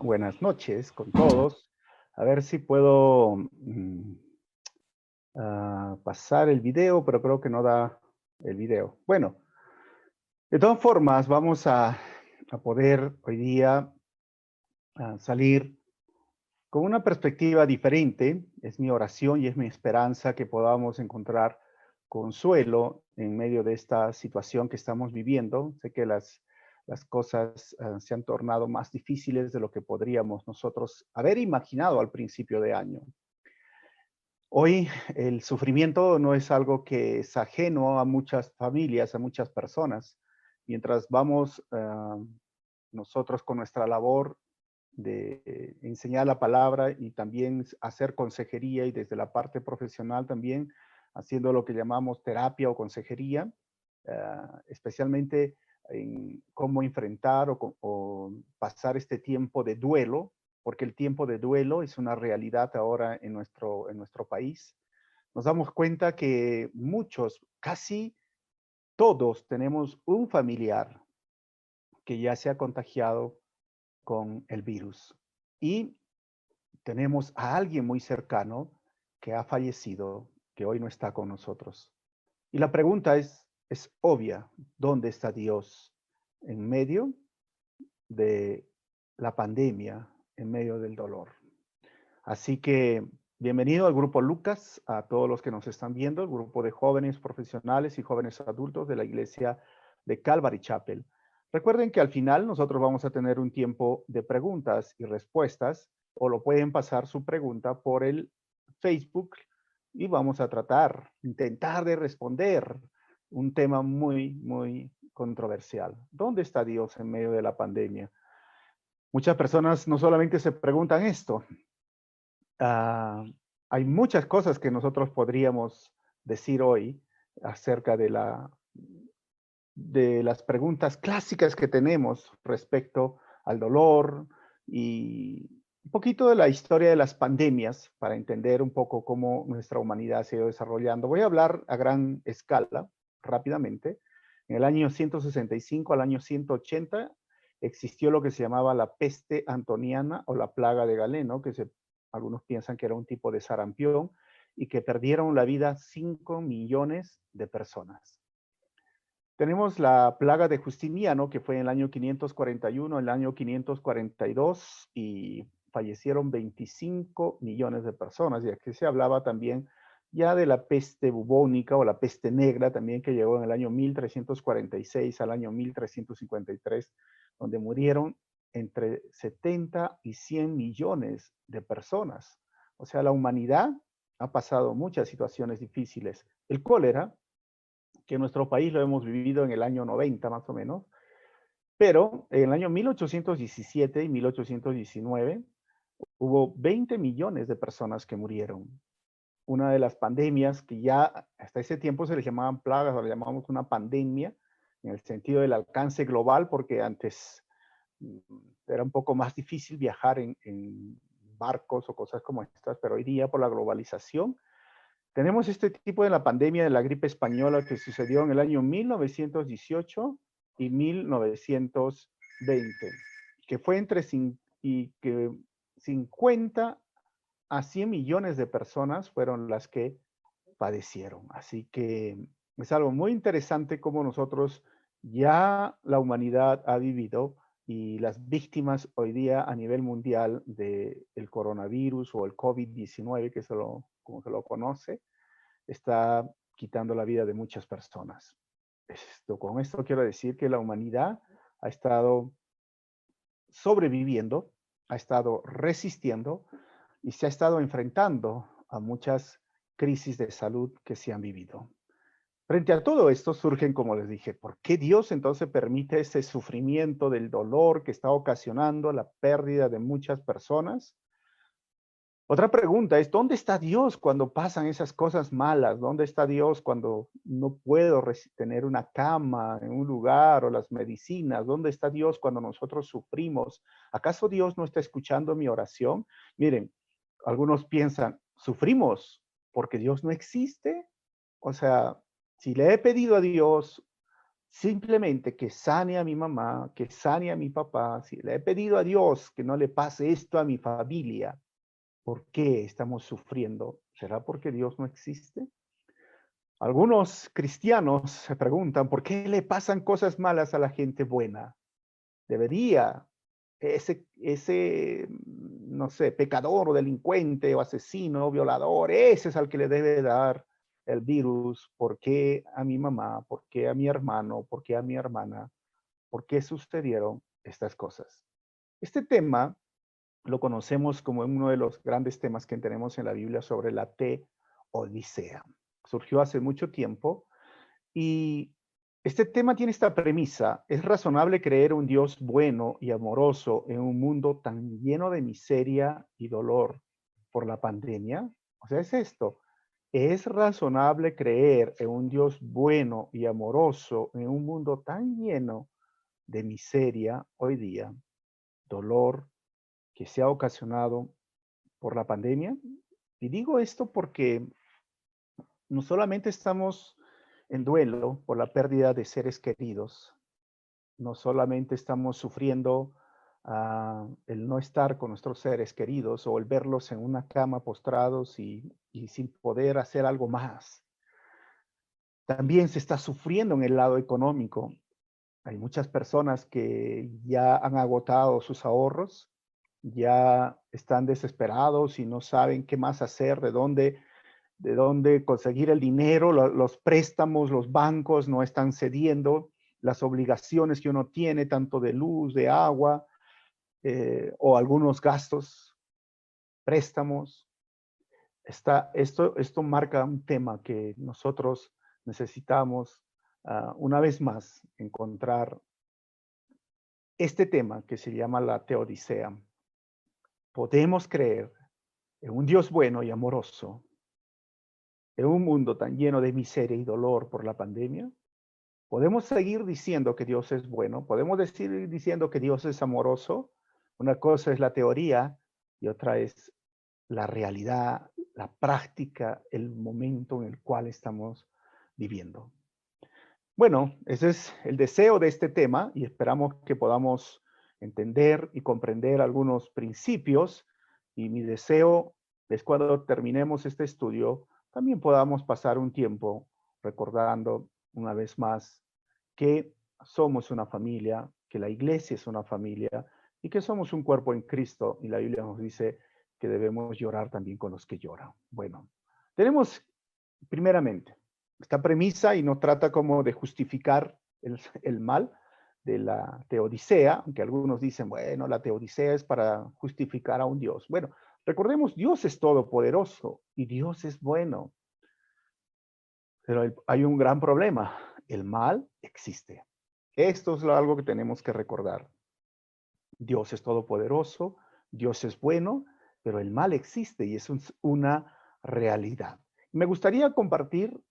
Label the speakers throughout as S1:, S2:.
S1: buenas noches con todos. A ver si puedo pasar el video, pero creo que no da el video. Bueno, de todas formas, vamos a poder hoy día salir con una perspectiva diferente. Es mi oración y es mi esperanza que podamos encontrar consuelo en medio de esta situación que estamos viviendo. Sé que las cosas se han tornado más difíciles de lo que podríamos nosotros haber imaginado al principio de año. Hoy el sufrimiento no es algo que es ajeno a muchas familias, a muchas personas. Mientras vamos nosotros con nuestra labor de enseñar la palabra y también hacer consejería, y desde la parte profesional también haciendo lo que llamamos terapia o consejería, especialmente en cómo enfrentar o pasar este tiempo de duelo, porque el tiempo de duelo es una realidad ahora en nuestro país. Nos damos cuenta que muchos, casi todos, tenemos un familiar que ya se ha contagiado con el virus. Y tenemos a alguien muy cercano que ha fallecido, que hoy no está con nosotros. Y la pregunta es obvia: ¿dónde está Dios en medio de la pandemia, en medio del dolor? Así que bienvenido al Grupo Lucas, a todos los que nos están viendo, el grupo de jóvenes profesionales y jóvenes adultos de la iglesia de Calvary Chapel. Recuerden que al final nosotros vamos a tener un tiempo de preguntas y respuestas, o lo pueden pasar su pregunta por el Facebook y vamos a intentar de responder un tema muy controversial. ¿Dónde está Dios en medio de la pandemia? Muchas personas no solamente se preguntan esto. Hay muchas cosas que nosotros podríamos decir hoy acerca de las preguntas clásicas que tenemos respecto al dolor y un poquito de la historia de las pandemias para entender un poco cómo nuestra humanidad se ha ido desarrollando. Voy a hablar a gran escala, rápidamente. En el año 165 al año 180 existió lo que se llamaba la peste antoniana o la plaga de Galeno, algunos piensan que era un tipo de sarampión, y que perdieron la vida 5 millones de personas. Tenemos la plaga de Justiniano, que fue en el año 541, el año 542, y fallecieron 25 millones de personas. Y aquí se hablaba también ya de la peste bubónica o la peste negra también, que llegó en el año 1346 al año 1353, donde murieron entre 70 y 100 millones de personas. O sea, la humanidad ha pasado muchas situaciones difíciles. El cólera, que en nuestro país lo hemos vivido en el año 90 más o menos, pero en el año 1817 y 1819 hubo 20 millones de personas que murieron. Una de las pandemias que ya hasta ese tiempo se les llamaban plagas, ahora llamamos una pandemia, en el sentido del alcance global, porque antes era un poco más difícil viajar en barcos o cosas como estas, pero hoy día por la globalización tenemos este tipo de la pandemia de la gripe española que sucedió en el año 1918 y 1920, que fue que 50 a 100 millones de personas fueron las que padecieron. Así que es algo muy interesante cómo nosotros ya la humanidad ha vivido, y las víctimas hoy día a nivel mundial del coronavirus o el COVID-19, como se lo conoce, está quitando la vida de muchas personas. Con esto quiero decir que la humanidad ha estado sobreviviendo, ha estado resistiendo y se ha estado enfrentando a muchas crisis de salud que se han vivido. Frente a todo esto surgen, como les dije, ¿por qué Dios entonces permite ese sufrimiento del dolor que está ocasionando la pérdida de muchas personas? Otra pregunta es: ¿dónde está Dios cuando pasan esas cosas malas? ¿Dónde está Dios cuando no puedo tener una cama en un lugar o las medicinas? ¿Dónde está Dios cuando nosotros sufrimos? ¿Acaso Dios no está escuchando mi oración? Miren, algunos piensan, ¿sufrimos porque Dios no existe? O sea, si le he pedido a Dios simplemente que sane a mi mamá, que sane a mi papá. Si le he pedido a Dios que no le pase esto a mi familia, ¿por qué estamos sufriendo? ¿Será porque Dios no existe? Algunos cristianos se preguntan, ¿por qué le pasan cosas malas a la gente buena? Debería no sé, pecador o delincuente o asesino o violador, ese es al que le debe dar el virus. ¿Por qué a mi mamá? ¿Por qué a mi hermano? ¿Por qué a mi hermana? ¿Por qué sucedieron estas cosas? Este tema lo conocemos como uno de los grandes temas que tenemos en la Biblia sobre la teodicea. Surgió hace mucho tiempo y este tema tiene esta premisa: ¿es razonable creer un Dios bueno y amoroso en un mundo tan lleno de miseria y dolor por la pandemia? O sea, es esto. ¿Es razonable creer en un Dios bueno y amoroso en un mundo tan lleno de miseria hoy día, dolor que se ha ocasionado por la pandemia? Y digo esto porque no solamente estamos en duelo por la pérdida de seres queridos, no solamente estamos sufriendo el no estar con nuestros seres queridos o el verlos en una cama postrados y sin poder hacer algo más. También se está sufriendo en el lado económico. Hay muchas personas que ya han agotado sus ahorros, ya están desesperados y no saben qué más hacer, de dónde conseguir el dinero. Los préstamos, los bancos no están cediendo las obligaciones que uno tiene, tanto de luz, de agua, o algunos gastos, préstamos. Esto marca un tema que nosotros necesitamos, una vez más, encontrar este tema que se llama la teodicea. ¿Podemos creer en un Dios bueno y amoroso en un mundo tan lleno de miseria y dolor por la pandemia? ¿Podemos seguir diciendo que Dios es bueno? ¿Podemos seguir diciendo que Dios es amoroso? Una cosa es la teoría y otra es la realidad, la práctica, el momento en el cual estamos viviendo. Bueno, ese es el deseo de este tema y esperamos que podamos entender y comprender algunos principios, y mi deseo es cuando terminemos este estudio también podamos pasar un tiempo recordando una vez más que somos una familia, que la iglesia es una familia y que somos un cuerpo en Cristo, y la Biblia nos dice que debemos llorar también con los que lloran. Bueno, tenemos primeramente esta premisa y no trata como de justificar el mal de la teodicea, aunque algunos dicen, bueno, la teodicea es para justificar a un Dios. Bueno, recordemos, Dios es todopoderoso y Dios es bueno, pero hay un gran problema: el mal existe. Esto es algo que tenemos que recordar. Dios es todopoderoso, Dios es bueno, pero el mal existe y es una realidad. Me gustaría compartir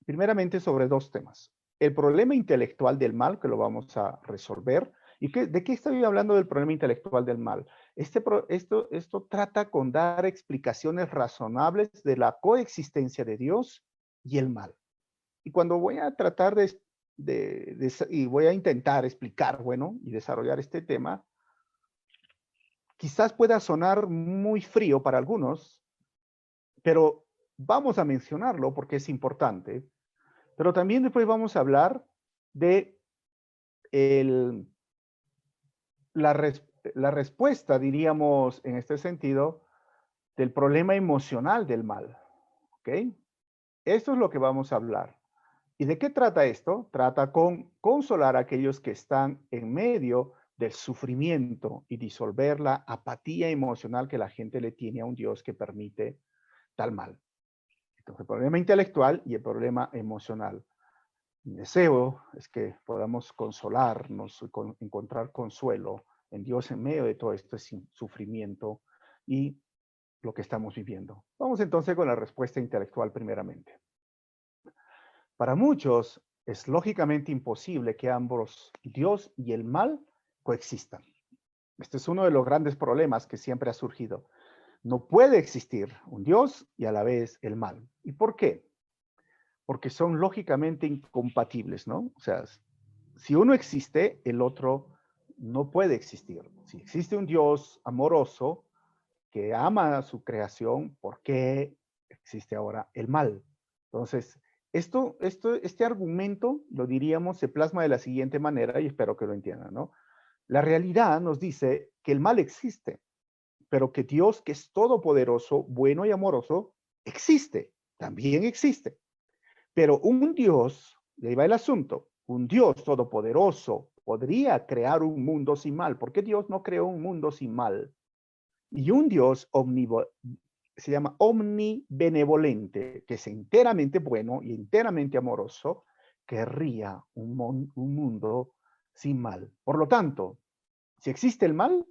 S1: primeramente sobre dos temas. El problema intelectual del mal, que lo vamos a resolver. ¿Y de qué estoy hablando del problema intelectual del mal? Esto trata con dar explicaciones razonables de la coexistencia de Dios y el mal. Y cuando voy a tratar y voy a intentar explicar, bueno, y desarrollar este tema, quizás pueda sonar muy frío para algunos, pero vamos a mencionarlo porque es importante. Pero también después vamos a hablar de el, la respuesta, diríamos, en este sentido, del problema emocional del mal. ¿Ok? Esto es lo que vamos a hablar. ¿Y de qué trata esto? Trata con consolar a aquellos que están en medio del sufrimiento y disolver la apatía emocional que la gente le tiene a un Dios que permite tal mal. Entonces, el problema intelectual y el problema emocional. Mi deseo es que podamos consolarnos y encontrar consuelo en Dios en medio de todo este sufrimiento y lo que estamos viviendo. Vamos entonces con la respuesta intelectual primeramente. Para muchos es lógicamente imposible que ambos, Dios y el mal, coexistan. Este es uno de los grandes problemas que siempre ha surgido. No puede existir un Dios y a la vez el mal. ¿Y por qué? porque son lógicamente incompatibles, ¿no? O sea, si uno existe, el otro no puede existir. Si existe un Dios amoroso que ama a su creación, ¿por qué existe ahora el mal? Entonces, este argumento, lo diríamos, se plasma de la siguiente manera, y espero que lo entiendan, ¿no? La realidad nos dice que el mal existe, pero que Dios, que es todopoderoso, bueno y amoroso, existe, también existe. Pero un Dios, y ahí va el asunto, un Dios todopoderoso podría crear un mundo sin mal. ¿Por qué Dios no creó un mundo sin mal? Y un Dios se llama omnibenevolente, que es enteramente bueno y enteramente amoroso, querría un mundo sin mal. Por lo tanto, si existe el mal,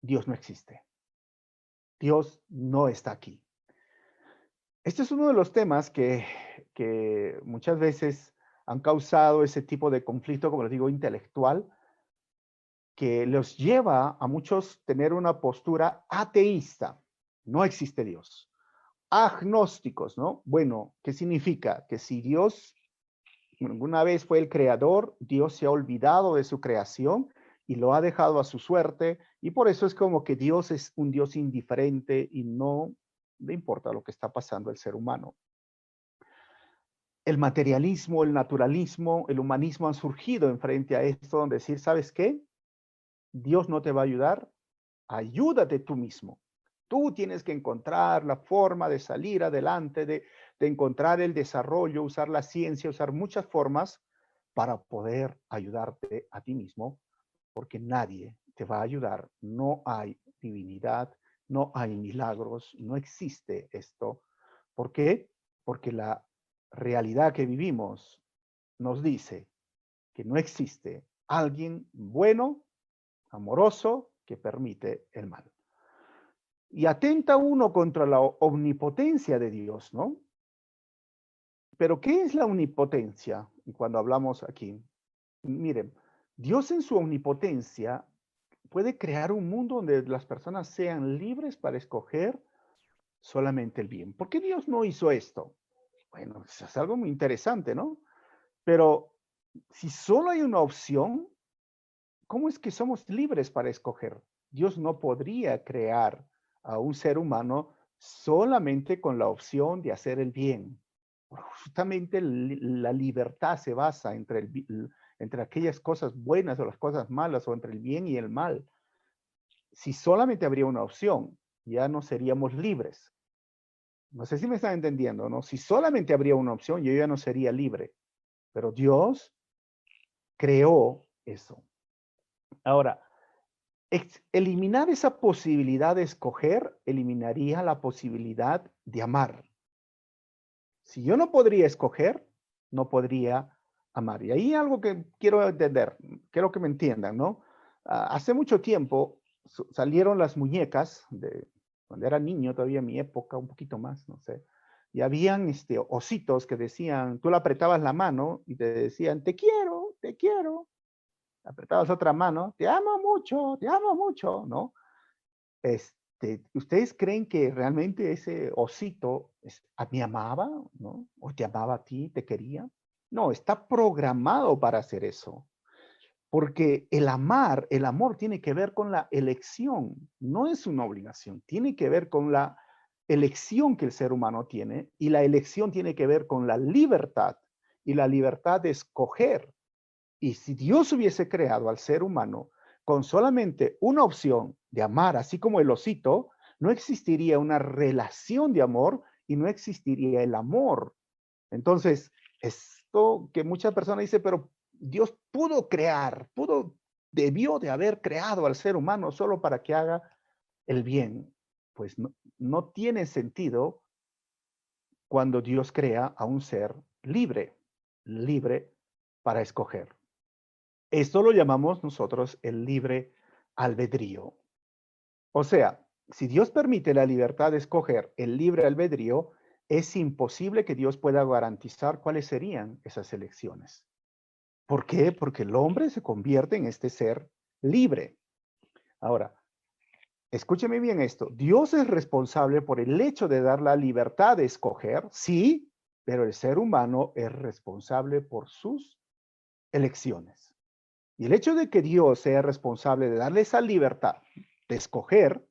S1: Dios no existe. Dios no está aquí. Este es uno de los temas que muchas veces han causado ese tipo de conflicto, como les digo, intelectual, que los lleva a muchos tener una postura ateísta. No existe Dios. Agnósticos, ¿no? Bueno, ¿qué significa? Que si Dios alguna vez fue el creador, Dios se ha olvidado de su creación y lo ha dejado a su suerte, y por eso es como que Dios es un Dios indiferente y no le importa lo que está pasando al ser humano. El materialismo, el naturalismo, el humanismo han surgido en frente a esto, donde decir, ¿sabes qué? Dios no te va a ayudar, ayúdate tú mismo. Tú tienes que encontrar la forma de salir adelante, de encontrar el desarrollo, usar la ciencia, usar muchas formas para poder ayudarte a ti mismo, porque nadie te va a ayudar. No hay divinidad, no hay milagros, no existe esto. ¿Por qué? Porque la realidad que vivimos nos dice que no existe alguien bueno, amoroso, que permite el mal. Y atenta uno contra la omnipotencia de Dios, ¿no? Pero ¿qué es la omnipotencia? Y cuando hablamos aquí, miren, Dios en su omnipotencia puede crear un mundo donde las personas sean libres para escoger solamente el bien. ¿Por qué Dios no hizo esto? Bueno, es algo muy interesante, ¿no? Pero si solo hay una opción, ¿cómo es que somos libres para escoger? Dios no podría crear a un ser humano solamente con la opción de hacer el bien. Justamente la libertad se basa entre aquellas cosas buenas o las cosas malas, o entre el bien y el mal. Si solamente habría una opción, ya no seríamos libres. No sé si me están entendiendo, ¿no? Si solamente habría una opción, yo ya no sería libre. Pero Dios creó eso. Ahora, eliminar esa posibilidad de escoger, eliminaría la posibilidad de amar. Si yo no podría escoger, no podría amar. Y ahí algo que quiero entender, quiero que me entiendan, ¿no? Hace mucho tiempo salieron las muñecas, cuando era niño, todavía en mi época, un poquito más, no sé, y habían ositos que decían, tú le apretabas la mano y te decían, te quiero. Apretabas otra mano, te amo mucho, ¿no? ¿Ustedes creen que realmente ese osito me amaba, ¿no? O te amaba a ti, te quería? No, está programado para hacer eso. Porque el amor tiene que ver con la elección, no es una obligación, tiene que ver con la elección que el ser humano tiene, y la elección tiene que ver con la libertad, y la libertad de escoger. Y si Dios hubiese creado al ser humano con solamente una opción de amar, así como el osito, no existiría una relación de amor y no existiría el amor. Entonces, esto que muchas personas dicen, pero Dios debió de haber creado al ser humano solo para que haga el bien. Pues no tiene sentido cuando Dios crea a un ser libre para escoger. Esto lo llamamos nosotros el libre albedrío. O sea, si Dios permite la libertad de escoger el libre albedrío, es imposible que Dios pueda garantizar cuáles serían esas elecciones. ¿Por qué? Porque el hombre se convierte en este ser libre. Ahora, escúcheme bien esto. Dios es responsable por el hecho de dar la libertad de escoger, sí, pero el ser humano es responsable por sus elecciones. Y el hecho de que Dios sea responsable de darle esa libertad de escoger,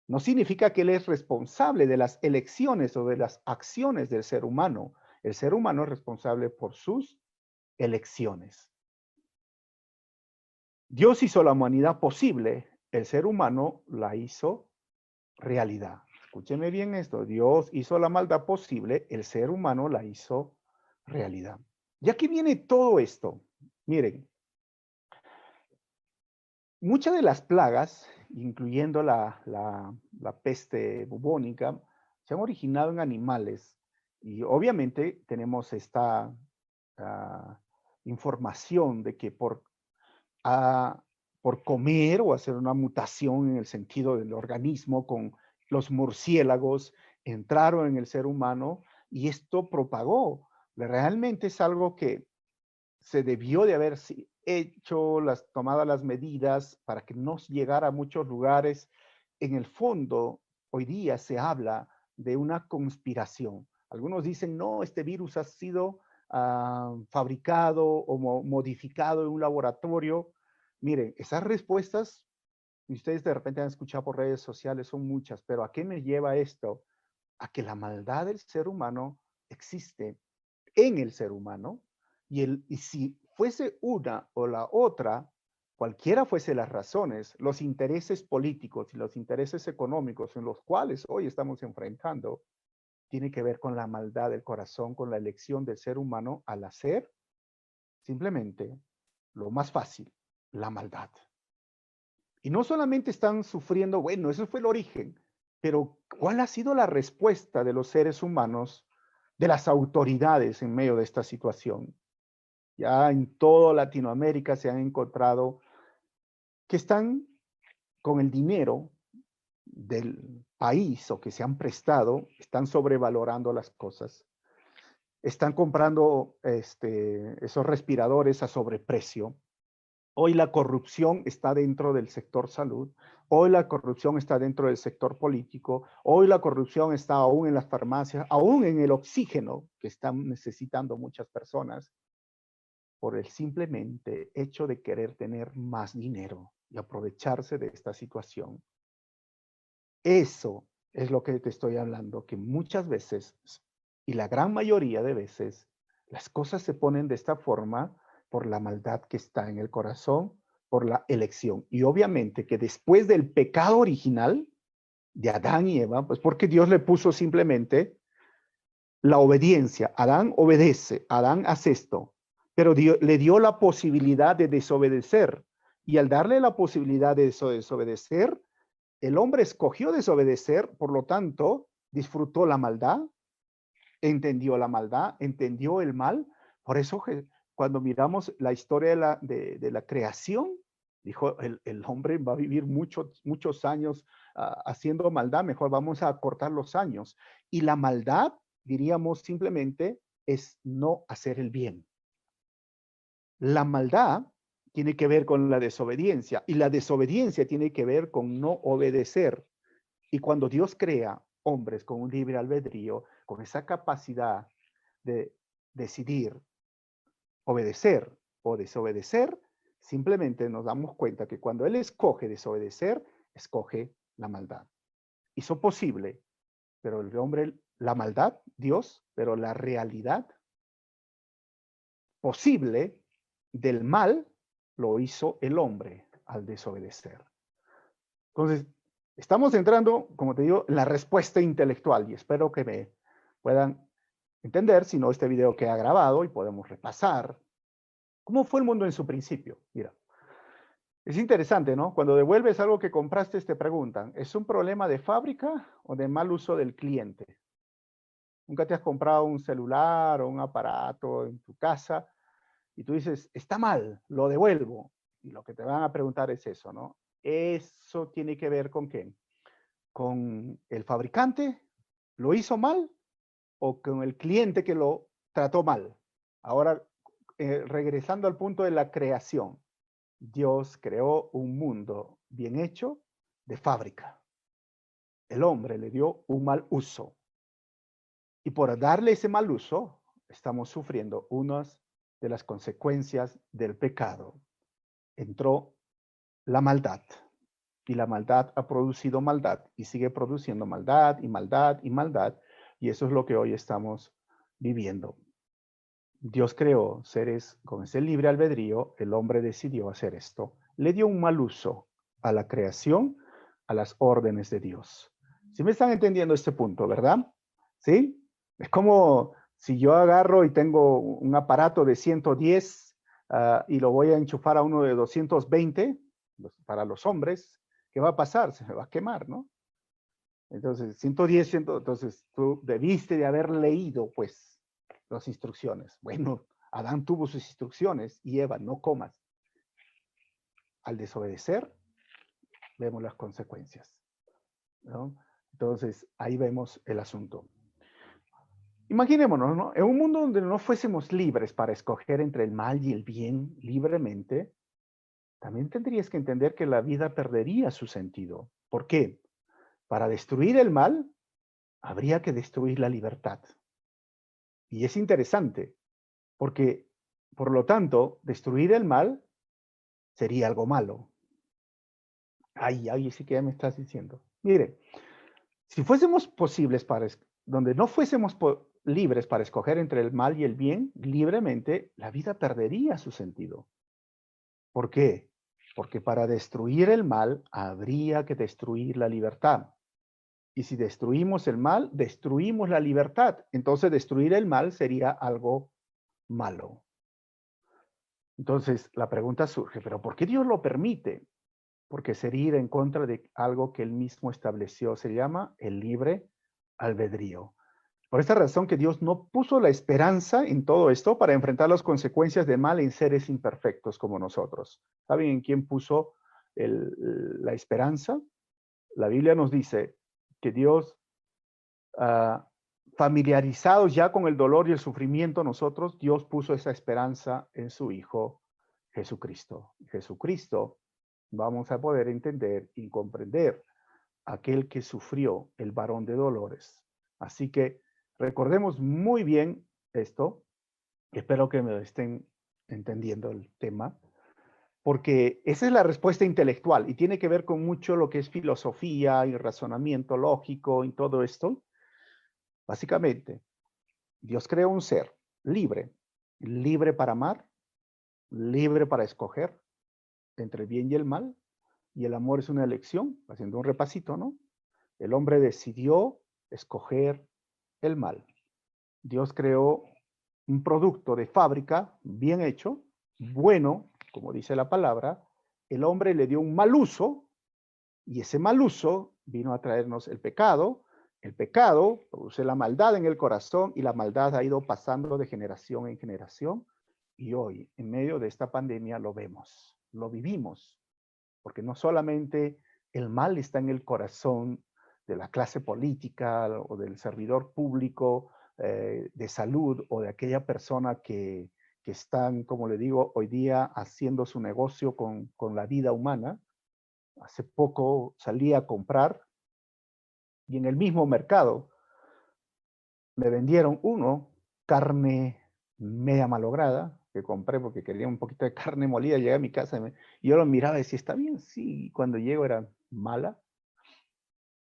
S1: no significa que Él es responsable de las elecciones o de las acciones del ser humano. El ser humano es responsable por sus elecciones. Dios hizo la humanidad posible, el ser humano la hizo realidad. Escúcheme bien esto, Dios hizo la maldad posible, el ser humano la hizo realidad. Y aquí viene todo esto. Miren, muchas de las plagas, incluyendo la peste bubónica, se han originado en animales. Y obviamente tenemos esta información de que por comer o hacer una mutación en el sentido del organismo con los murciélagos, entraron en el ser humano y esto propagó. Realmente es algo que se debió de haber hecho, tomadas las medidas para que no llegara a muchos lugares. En el fondo, hoy día se habla de una conspiración. Algunos dicen, no, este virus ha sido fabricado o modificado en un laboratorio. Miren, esas respuestas, y ustedes de repente han escuchado por redes sociales, son muchas, pero ¿a qué me lleva esto? A que la maldad del ser humano existe en el ser humano, y si fuese una o la otra, cualquiera fuese las razones, los intereses políticos y los intereses económicos en los cuales hoy estamos enfrentando, tiene que ver con la maldad del corazón, con la elección del ser humano al hacer simplemente lo más fácil, la maldad. Y no solamente están sufriendo, bueno, eso fue el origen, pero ¿cuál ha sido la respuesta de los seres humanos, de las autoridades en medio de esta situación? Ya en toda Latinoamérica se han encontrado que están con el dinero del país o que se han prestado, están sobrevalorando las cosas. Están comprando esos respiradores a sobreprecio. Hoy la corrupción está dentro del sector salud, hoy la corrupción está dentro del sector político, hoy la corrupción está aún en las farmacias, aún en el oxígeno que están necesitando muchas personas por el simplemente hecho de querer tener más dinero y aprovecharse de esta situación. Eso es lo que te estoy hablando, que muchas veces, y la gran mayoría de veces, las cosas se ponen de esta forma por la maldad que está en el corazón, por la elección. Y obviamente que después del pecado original de Adán y Eva, pues porque Dios le puso simplemente la obediencia. Adán obedece, Adán hace esto, pero le dio la posibilidad de desobedecer. Y al darle la posibilidad de desobedecer, el hombre escogió desobedecer, por lo tanto, disfrutó la maldad, entendió el mal. Por eso cuando miramos la historia de la creación, dijo, el hombre va a vivir muchos años haciendo maldad, mejor vamos a cortar los años. Y la maldad, diríamos simplemente, es no hacer el bien. La maldad tiene que ver con la desobediencia y la desobediencia tiene que ver con no obedecer. Y cuando Dios crea hombres con un libre albedrío, con esa capacidad de decidir obedecer o desobedecer, simplemente nos damos cuenta que cuando Él escoge desobedecer, escoge la maldad. Hizo posible, pero el hombre, la maldad, Dios, pero la realidad posible del mal lo hizo el hombre al desobedecer. Entonces, estamos entrando, como te digo, en la respuesta intelectual y espero que me puedan entender, si no, este video que ha grabado y podemos repasar cómo fue el mundo en su principio. Mira, es interesante, ¿no? Cuando devuelves algo que compraste, te preguntan, ¿es un problema de fábrica o de mal uso del cliente? Nunca te has comprado un celular o un aparato en tu casa y tú dices, está mal, lo devuelvo. Y lo que te van a preguntar es eso, ¿no? ¿Eso tiene que ver con qué? ¿Con el fabricante? ¿Lo hizo mal? ¿O con el cliente que lo trató mal? Ahora, regresando al punto de la creación. Dios creó un mundo bien hecho de fábrica. El hombre le dio un mal uso. Y por darle ese mal uso, estamos sufriendo unas de las consecuencias del pecado. Entró la maldad. Y la maldad ha producido maldad y sigue produciendo maldad y maldad y maldad. Y eso es lo que hoy estamos viviendo. Dios creó seres con ese libre albedrío. El hombre decidió hacer esto. Le dio un mal uso a la creación, a las órdenes de Dios. ¿Sí me están entendiendo este punto, verdad? ¿Sí? Es como si yo agarro y tengo un aparato de 110 y lo voy a enchufar a uno de 220 para los hombres. ¿Qué va a pasar? Se me va a quemar, ¿no? Entonces, 110, entonces tú debiste de haber leído, pues, las instrucciones. Bueno, Adán tuvo sus instrucciones y Eva, no comas. Al desobedecer, vemos las consecuencias, ¿no? Entonces, ahí vemos el asunto. Imaginémonos, ¿no? En un mundo donde no fuésemos libres para escoger entre el mal y el bien libremente, también tendrías que entender que la vida perdería su sentido. ¿Por qué? Para destruir el mal, habría que destruir la libertad. Y es interesante, porque, por lo tanto, destruir el mal sería algo malo. Ay, sí que ya me estás diciendo. Mire, si fuésemos posibles donde no fuésemos libres para escoger entre el mal y el bien libremente, la vida perdería su sentido. ¿Por qué? Porque para destruir el mal habría que destruir la libertad. Y si destruimos el mal, destruimos la libertad. Entonces destruir el mal sería algo malo. Entonces la pregunta surge, ¿pero por qué Dios lo permite? Porque sería ir en contra de algo que él mismo estableció. Se llama el libre albedrío. Por esta razón que Dios no puso la esperanza en todo esto para enfrentar las consecuencias del mal en seres imperfectos como nosotros. ¿Saben en quién puso la esperanza? La Biblia nos dice que Dios, familiarizados ya con el dolor y el sufrimiento nosotros, Dios puso esa esperanza en su Hijo Jesucristo. Jesucristo, vamos a poder entender y comprender aquel que sufrió, el varón de dolores. Así que recordemos muy bien esto. Espero que me estén entendiendo el tema, porque esa es la respuesta intelectual y tiene que ver con mucho lo que es filosofía y razonamiento lógico y todo esto. Básicamente, Dios creó un ser libre, libre para amar, libre para escoger entre el bien y el mal, y el amor es una elección, haciendo un repasito, ¿no? El hombre decidió escoger el mal. Dios creó un producto de fábrica bien hecho, bueno, como dice la palabra. El hombre le dio un mal uso y ese mal uso vino a traernos el pecado. El pecado produce la maldad en el corazón y la maldad ha ido pasando de generación en generación. Y hoy, en medio de esta pandemia, lo vemos, lo vivimos, porque no solamente el mal está en el corazón de la clase política o del servidor público de salud o de aquella persona que están, como le digo, hoy día haciendo su negocio con la vida humana. Hace poco salí a comprar y en el mismo mercado me vendieron carne media malograda, que compré porque quería un poquito de carne molida. Llegué a mi casa y yo lo miraba y decía, ¿está bien? Sí, y cuando llego era mala.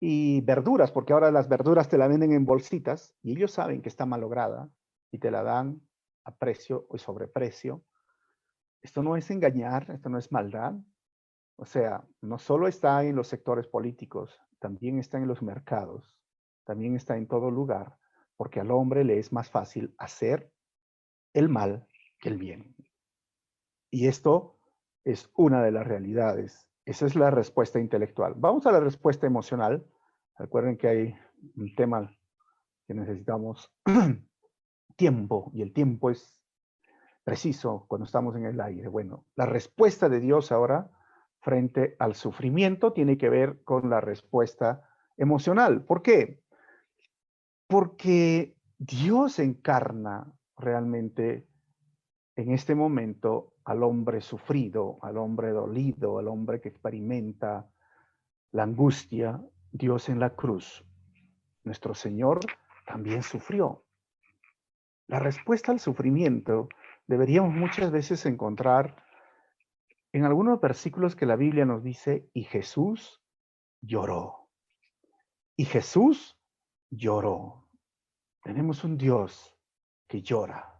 S1: Y verduras, porque ahora las verduras te la venden en bolsitas y ellos saben que está malograda y te la dan a precio o sobreprecio. Esto no es engañar, esto no es maldad. O sea, no solo está en los sectores políticos, también está en los mercados, también está en todo lugar, porque al hombre le es más fácil hacer el mal que el bien. Y esto es una de las realidades. Esa es la respuesta intelectual. Vamos a la respuesta emocional. Recuerden que hay un tema que necesitamos tiempo, y el tiempo es preciso cuando estamos en el aire. Bueno, la respuesta de Dios ahora frente al sufrimiento tiene que ver con la respuesta emocional. ¿Por qué? Porque Dios encarna realmente en este momento al hombre sufrido, al hombre dolido, al hombre que experimenta la angustia. Dios en la cruz, nuestro Señor, también sufrió. la respuesta al sufrimiento deberíamos muchas veces encontrar en algunos versículos que la Biblia nos dice, y Jesús lloró. Y Jesús lloró. Tenemos un Dios que llora.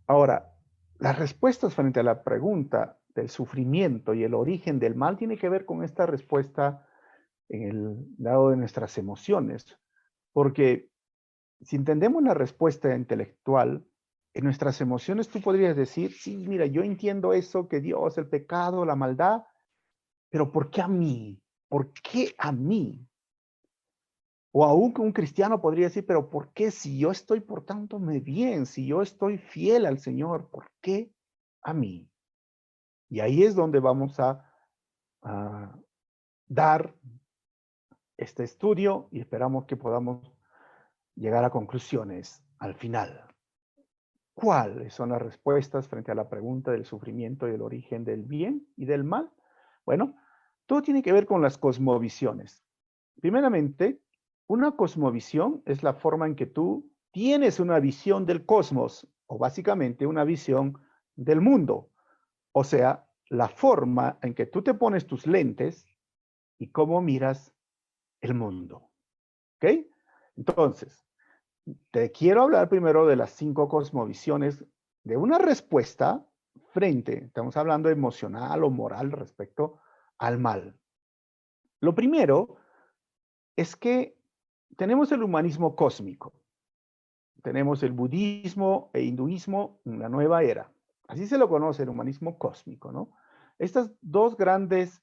S1: Ahora, las respuestas frente a la pregunta del sufrimiento y el origen del mal tiene que ver con esta respuesta en el lado de nuestras emociones. Porque si entendemos la respuesta intelectual, en nuestras emociones tú podrías decir, sí, mira, yo entiendo eso, que Dios, el pecado, la maldad, pero ¿por qué a mí? ¿Por qué a mí? O aún que un cristiano podría decir, pero ¿por qué si yo estoy portándome bien, si yo estoy fiel al Señor, ¿por qué a mí? Y ahí es donde vamos a dar este estudio y esperamos que podamos llegar a conclusiones al final. ¿Cuáles son las respuestas frente a la pregunta del sufrimiento y el origen del bien y del mal? Bueno, todo tiene que ver con las cosmovisiones. Primeramente, una cosmovisión es la forma en que tú tienes una visión del cosmos, o básicamente una visión del mundo. O sea, la forma en que tú te pones tus lentes y cómo miras el mundo. ¿Ok? Entonces, te quiero hablar primero de las 5 cosmovisiones de una respuesta frente, estamos hablando emocional o moral respecto al mal. Lo primero es que tenemos el humanismo cósmico, tenemos el budismo e hinduismo en la nueva era. Así se lo conoce, el humanismo cósmico, ¿no? Estas dos grandes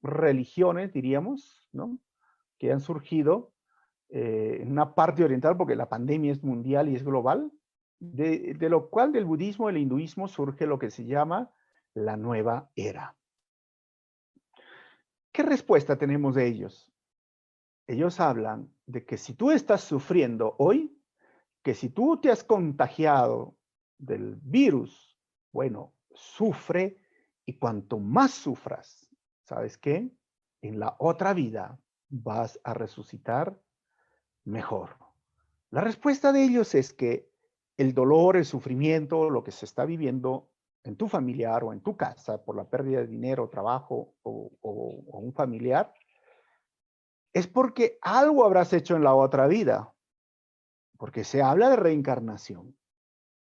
S1: religiones, diríamos, ¿no? Que han surgido en una parte oriental, porque la pandemia es mundial y es global, de lo cual del budismo y el hinduismo surge lo que se llama la nueva era. ¿Qué respuesta tenemos de ellos? Ellos hablan de que si tú estás sufriendo hoy, que si tú te has contagiado del virus, bueno, sufre y cuanto más sufras, ¿sabes qué? En la otra vida vas a resucitar mejor. La respuesta de ellos es que el dolor, el sufrimiento, lo que se está viviendo en tu familiar o en tu casa por la pérdida de dinero, trabajo o un familiar, es porque algo habrás hecho en la otra vida, porque se habla de reencarnación.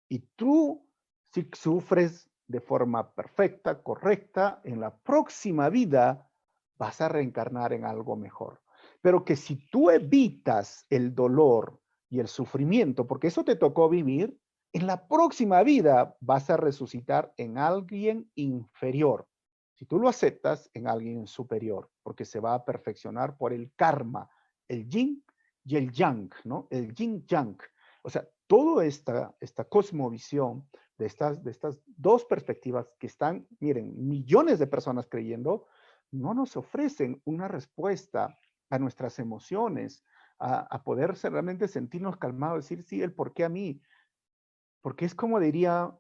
S1: Y tú, si sufres de forma perfecta, correcta, en la próxima vida vas a reencarnar en algo mejor. Pero que si tú evitas el dolor y el sufrimiento, porque eso te tocó vivir, en la próxima vida vas a resucitar en alguien inferior. Si tú lo aceptas, en alguien superior, porque se va a perfeccionar por el karma, el yin y el yang, ¿no? El yin yang. O sea, toda esta cosmovisión de estas dos perspectivas que están, miren, millones de personas creyendo, no nos ofrecen una respuesta a nuestras emociones, a poder realmente sentirnos calmados, decir, sí, el por qué a mí. Porque es como diría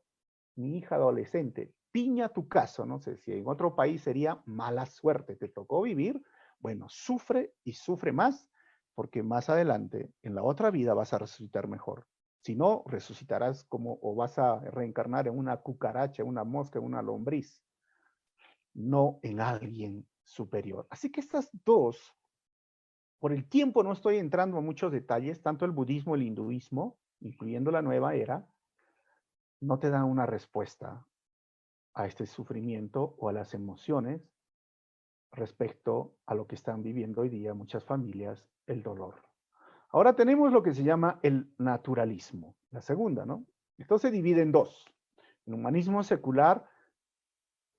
S1: mi hija adolescente, piña tu caso, no sé si en otro país sería mala suerte, te tocó vivir, bueno, sufre y sufre más, porque más adelante, en la otra vida, vas a resucitar mejor. Si no, resucitarás como, o vas a reencarnar en una cucaracha, en una mosca, en una lombriz, no en alguien superior. Así que estas dos, por el tiempo no estoy entrando a muchos detalles, tanto el budismo, el hinduismo, incluyendo la nueva era, no te dan una respuesta a este sufrimiento o a las emociones respecto a lo que están viviendo hoy día muchas familias, el dolor. Ahora tenemos lo que se llama el naturalismo, la segunda, ¿no? Esto se divide en dos, el humanismo secular,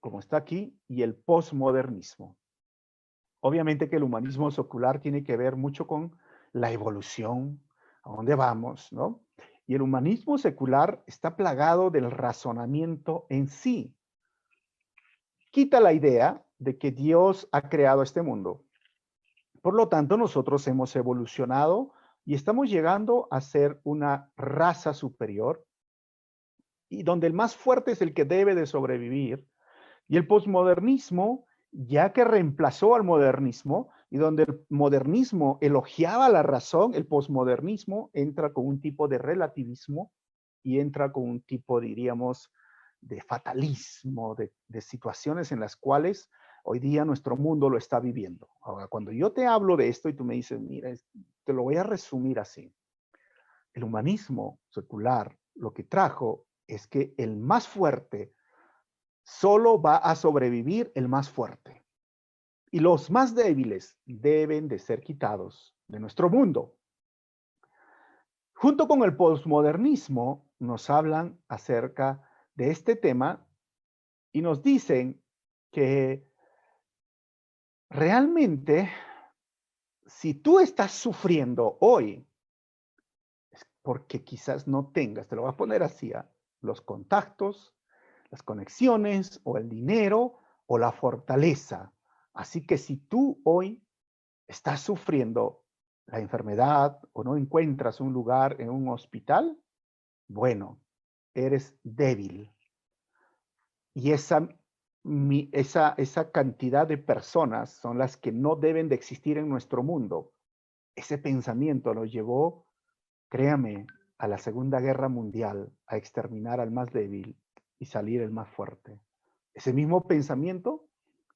S1: como está aquí, y el posmodernismo. Obviamente que el humanismo secular tiene que ver mucho con la evolución, a dónde vamos, ¿no? Y el humanismo secular está plagado del razonamiento en sí. Quita la idea de que Dios ha creado este mundo. Por lo tanto, nosotros hemos evolucionado y estamos llegando a ser una raza superior y donde el más fuerte es el que debe de sobrevivir. Y el posmodernismo, ya que reemplazó al modernismo, y donde el modernismo elogiaba la razón, el posmodernismo entra con un tipo de relativismo y entra con un tipo, diríamos, de fatalismo, de situaciones en las cuales hoy día nuestro mundo lo está viviendo. Ahora, cuando yo te hablo de esto y tú me dices, mira, te lo voy a resumir así. El humanismo secular lo que trajo es que el más fuerte solo va a sobrevivir el más fuerte. Y los más débiles deben de ser quitados de nuestro mundo. Junto con el posmodernismo nos hablan acerca de este tema y nos dicen que realmente si tú estás sufriendo hoy, es porque quizás no tengas, te lo voy a poner así, los contactos, las conexiones o el dinero o la fortaleza. Así que si tú hoy estás sufriendo la enfermedad o no encuentras un lugar en un hospital, bueno, eres débil. Y esa cantidad de personas son las que no deben de existir en nuestro mundo. Ese pensamiento lo llevó, créame, a la Segunda Guerra Mundial, a exterminar al más débil y salir el más fuerte. Ese mismo pensamiento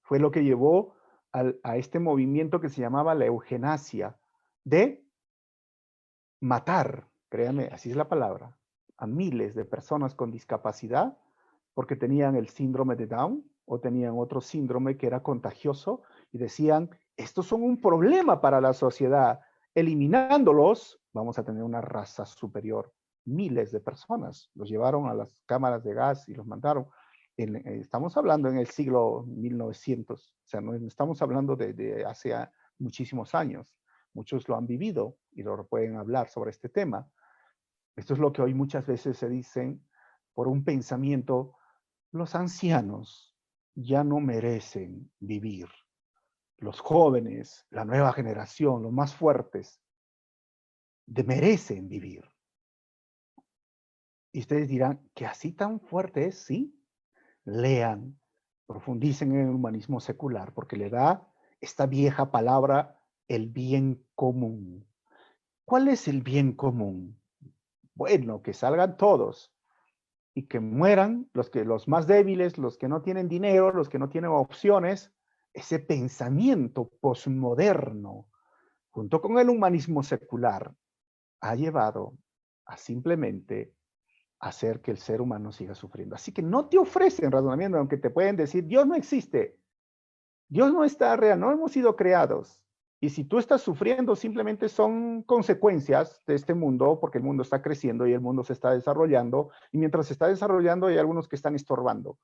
S1: fue lo que llevó a este movimiento que se llamaba la eugenasia, de matar, créame, así es la palabra, a miles de personas con discapacidad porque tenían el síndrome de Down o tenían otro síndrome que era contagioso y decían, estos son un problema para la sociedad, eliminándolos vamos a tener una raza superior. Miles de personas los llevaron a las cámaras de gas y los mandaron. Estamos hablando en el siglo 1900, o sea, no estamos hablando de hace muchísimos años. Muchos lo han vivido y lo pueden hablar sobre este tema. Esto es lo que hoy muchas veces se dicen por un pensamiento, los ancianos ya no merecen vivir. Los jóvenes, la nueva generación, los más fuertes, merecen vivir. Y ustedes dirán, ¿que así tan fuerte es? Sí. Lean, profundicen en el humanismo secular, porque le da esta vieja palabra, el bien común. ¿Cuál es el bien común? Bueno, que salgan todos y que mueran los más débiles, los que no tienen dinero, los que no tienen opciones. Ese pensamiento posmoderno, junto con el humanismo secular, ha llevado a simplemente hacer que el ser humano siga sufriendo. Así que no te ofrecen razonamiento, aunque te pueden decir, Dios no existe, Dios no está real, no hemos sido creados. Y si tú estás sufriendo, simplemente son consecuencias de este mundo, porque el mundo está creciendo y el mundo se está desarrollando, y mientras se está desarrollando hay algunos que están estorbando.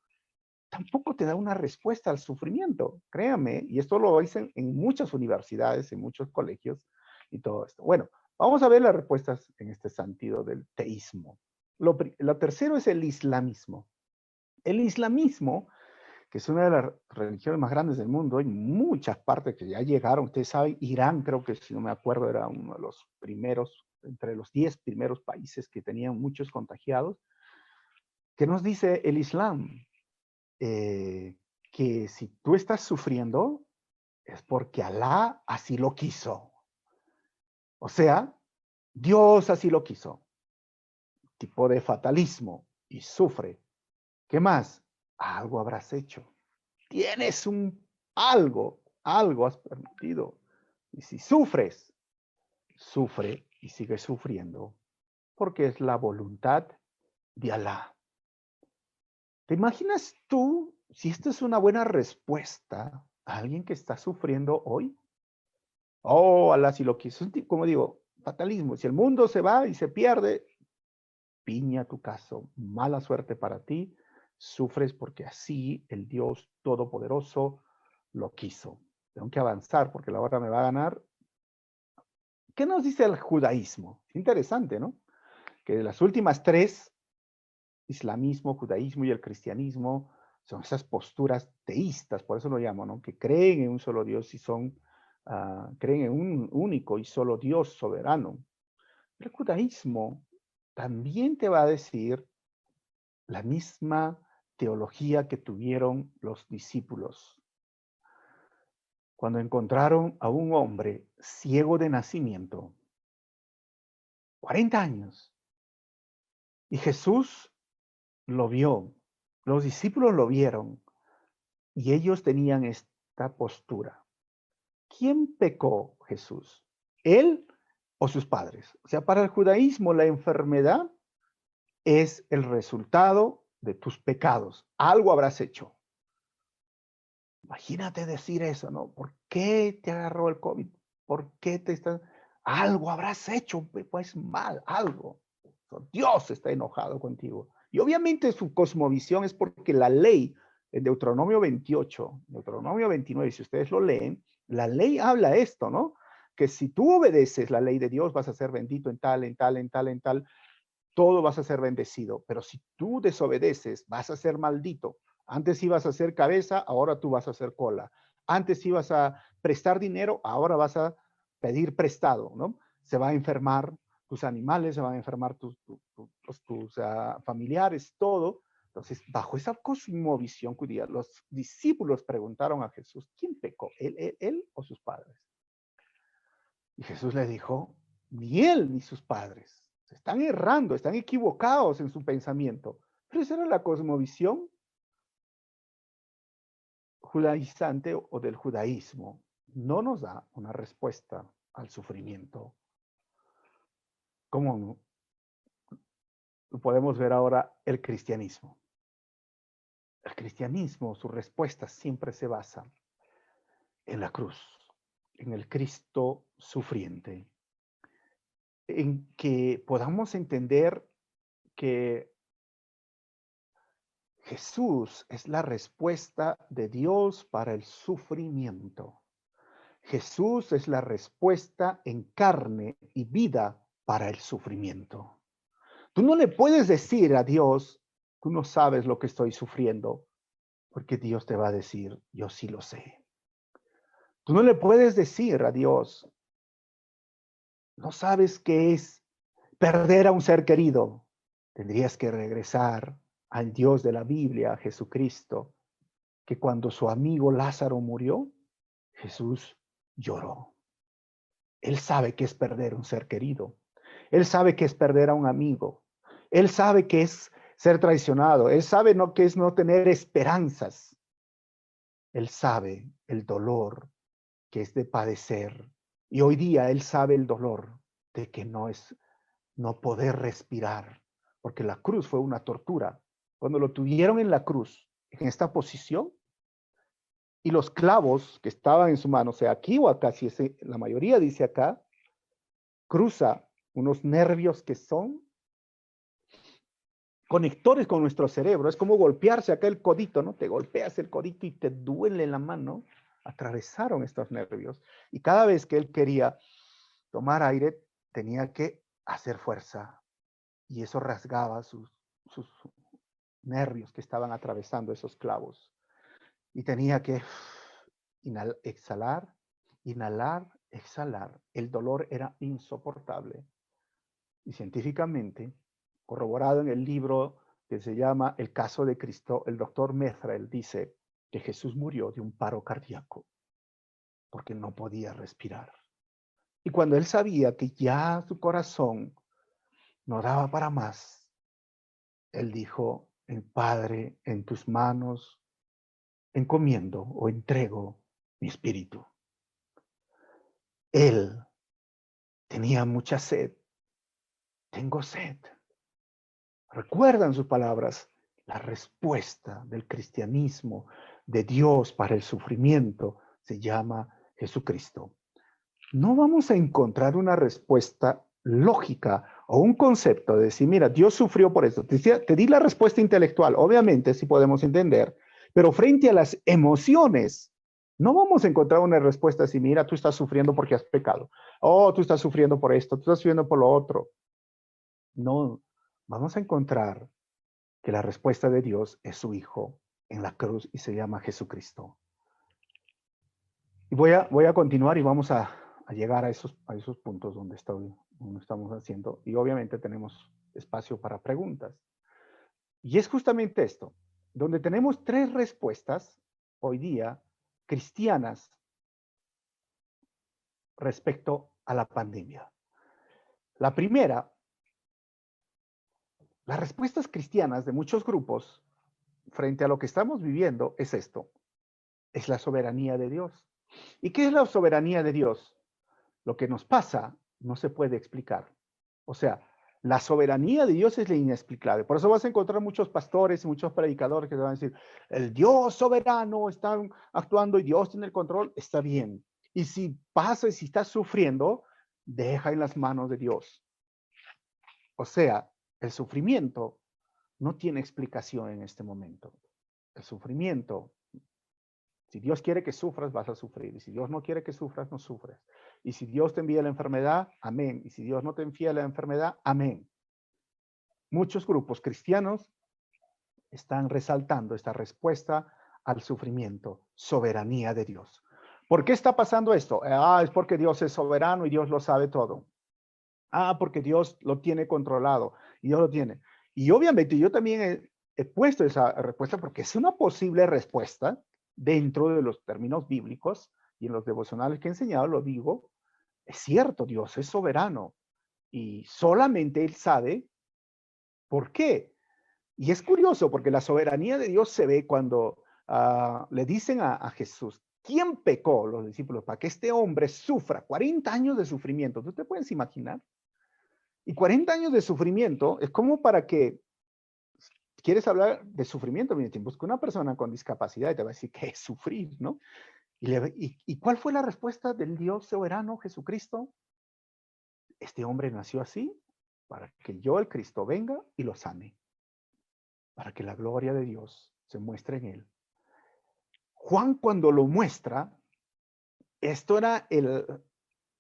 S1: Tampoco te da una respuesta al sufrimiento, créame, y esto lo dicen en muchas universidades, en muchos colegios y todo esto. Bueno, vamos a ver las respuestas en este sentido del teísmo. Lo tercero es el islamismo. El islamismo, que es una de las religiones más grandes del mundo, hay muchas partes que ya llegaron, ustedes saben, Irán creo que si no me acuerdo era uno de los primeros, entre los 10 primeros países que tenían muchos contagiados. ¿Qué nos dice el Islam? Que si tú estás sufriendo es porque Alá así lo quiso. O sea, Dios así lo quiso. Tipo de fatalismo y sufre. ¿Qué más? Algo habrás hecho. Tienes algo has permitido. Y si sufres, sufre y sigue sufriendo porque es la voluntad de Alá. ¿Te imaginas tú si esta es una buena respuesta a alguien que está sufriendo hoy? Oh, Alá si lo quiso. Como digo, fatalismo. Si el mundo se va y se pierde, piña tu caso. Mala suerte para ti. Sufres porque así el Dios Todopoderoso lo quiso. Tengo que avanzar porque la hora me va a ganar. ¿Qué nos dice el judaísmo? Interesante, ¿no? Que las últimas tres, islamismo, judaísmo y el cristianismo, son esas posturas teístas, por eso lo llamo, ¿no? Que creen en un solo Dios y creen en un único y solo Dios soberano. El judaísmo también te va a decir la misma teología que tuvieron los discípulos. cuando encontraron a un hombre ciego de nacimiento, 40 años, y Jesús lo vio, los discípulos lo vieron, y ellos tenían esta postura. ¿Quién pecó, Jesús? ¿Él o sus padres? O sea, para el judaísmo la enfermedad es el resultado de tus pecados. Algo habrás hecho. Imagínate decir eso, ¿no? ¿Por qué te agarró el COVID? ¿Por qué te estás...? Algo habrás hecho, pues mal, algo. Dios está enojado contigo. Y obviamente su cosmovisión es porque la ley, en Deuteronomio 28, Deuteronomio 29, si ustedes lo leen, la ley habla esto, ¿no? Que si tú obedeces la ley de Dios, vas a ser bendito en tal, en tal, en tal, en tal, todo vas a ser bendecido. Pero si tú desobedeces, vas a ser maldito. Antes ibas a ser cabeza, ahora tú vas a ser cola. Antes ibas a prestar dinero, ahora vas a pedir prestado, ¿no? Se va a enfermar tus animales, se van a enfermar tus familiares, todo. Entonces, bajo esa cosmovisión judía, los discípulos preguntaron a Jesús, ¿quién pecó? ¿Él o sus padres? Y Jesús les dijo, ni él ni sus padres. Se están errando, están equivocados en su pensamiento. Pero esa era la cosmovisión judaizante o del judaísmo. No nos da una respuesta al sufrimiento. ¿Cómo lo podemos ver ahora el cristianismo? El cristianismo, su respuesta siempre se basa en la cruz, en el Cristo sufriente, en que podamos entender que Jesús es la respuesta de Dios para el sufrimiento. Jesús es la respuesta en carne y vida para el sufrimiento. Tú no le puedes decir a Dios, tú no sabes lo que estoy sufriendo, porque Dios te va a decir, yo sí lo sé. Tú no le puedes decir a Dios, no sabes qué es perder a un ser querido. Tendrías que regresar al Dios de la Biblia, a Jesucristo, que cuando su amigo Lázaro murió, Jesús lloró. Él sabe qué es perder un ser querido. Él sabe qué es perder a un amigo. Él sabe qué es ser traicionado. Él sabe qué es no tener esperanzas. Él sabe el dolor que es de padecer. Y hoy día él sabe el dolor de que no poder respirar, porque la cruz fue una tortura. Cuando lo tuvieron en la cruz, en esta posición, y los clavos que estaban en su mano, o sea, aquí o acá, si la mayoría dice acá, cruza unos nervios que son conectores con nuestro cerebro. Es como golpearse acá el codito, ¿no? Te golpeas el codito y te duele la mano. Atravesaron estos nervios. Y cada vez que él quería tomar aire, tenía que hacer fuerza. Y eso rasgaba sus nervios que estaban atravesando esos clavos. Y tenía que exhalar, inhalar, exhalar. El dolor era insoportable. Y científicamente, corroborado en el libro que se llama El caso de Cristo, el doctor Mezrel dice que Jesús murió de un paro cardíaco porque no podía respirar. Y cuando él sabía que ya su corazón no daba para más, él dijo, el Padre, en tus manos encomiendo o entrego mi espíritu. Él tenía mucha sed. Tengo sed. Recuerdan sus palabras, la respuesta del cristianismo, de Dios para el sufrimiento, se llama Jesucristo. No vamos a encontrar una respuesta lógica o un concepto de decir, mira, Dios sufrió por eso. Te di la respuesta intelectual, obviamente sí podemos entender, pero frente a las emociones, no vamos a encontrar una respuesta así, mira, tú estás sufriendo porque has pecado. Oh, tú estás sufriendo por esto, tú estás sufriendo por lo otro. No, vamos a encontrar que la respuesta de Dios es su Hijo en la cruz y se llama Jesucristo. Y voy a continuar y vamos a llegar a esos puntos donde estamos haciendo. Y obviamente tenemos espacio para preguntas. Y es justamente esto, donde tenemos tres respuestas hoy día cristianas respecto a la pandemia. La primera, las respuestas cristianas de muchos grupos frente a lo que estamos viviendo es esto, es la soberanía de Dios. ¿Y qué es la soberanía de Dios? Lo que nos pasa no se puede explicar. O sea, la soberanía de Dios es la inexplicable. Por eso vas a encontrar muchos pastores y muchos predicadores que te van a decir, el Dios soberano está actuando y Dios tiene el control, está bien. Y si pasa y si estás sufriendo, deja en las manos de Dios. O sea, el sufrimiento no tiene explicación en este momento. El sufrimiento, si Dios quiere que sufras, vas a sufrir. Y si Dios no quiere que sufras, no sufres. Y si Dios te envía la enfermedad, amén. Y si Dios no te envía la enfermedad, amén. Muchos grupos cristianos están resaltando esta respuesta al sufrimiento, soberanía de Dios. ¿Por qué está pasando esto? Es porque Dios es soberano y Dios lo sabe todo. Porque Dios lo tiene controlado y Dios lo tiene. Y obviamente yo también he puesto esa respuesta porque es una posible respuesta dentro de los términos bíblicos y en los devocionales que he enseñado, lo digo, es cierto, Dios es soberano y solamente Él sabe por qué. Y es curioso porque la soberanía de Dios se ve cuando le dicen a Jesús, ¿quién pecó? Los discípulos, para que este hombre sufra 40 años de sufrimiento. ¿Tú te puedes imaginar? Y 40 años de sufrimiento es como para que quieres hablar de sufrimiento, busca una persona con discapacidad y te va a decir que es sufrir, ¿no? ¿Y cuál fue la respuesta del Dios soberano, Jesucristo? Este hombre nació así para que yo, el Cristo, venga y lo sane, para que la gloria de Dios se muestre en él. Juan cuando lo muestra, esto era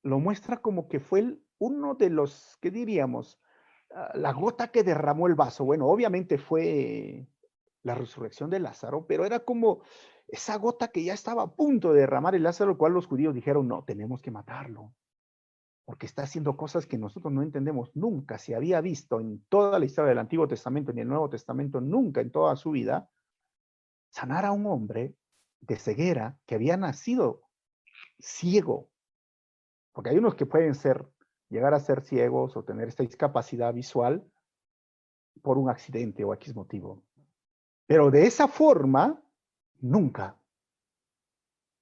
S1: lo muestra como que fue uno de los, ¿qué diríamos? La gota que derramó el vaso. Bueno, obviamente fue la resurrección de Lázaro, pero era como esa gota que ya estaba a punto de derramar el Lázaro, lo cual los judíos dijeron, no, tenemos que matarlo, porque está haciendo cosas que nosotros no entendemos. Nunca se había visto en toda la historia del Antiguo Testamento ni el Nuevo Testamento, nunca en toda su vida, sanar a un hombre de ceguera que había nacido ciego, porque hay unos que pueden llegar a ser ciegos o tener esta discapacidad visual por un accidente o X motivo. Pero de esa forma, nunca.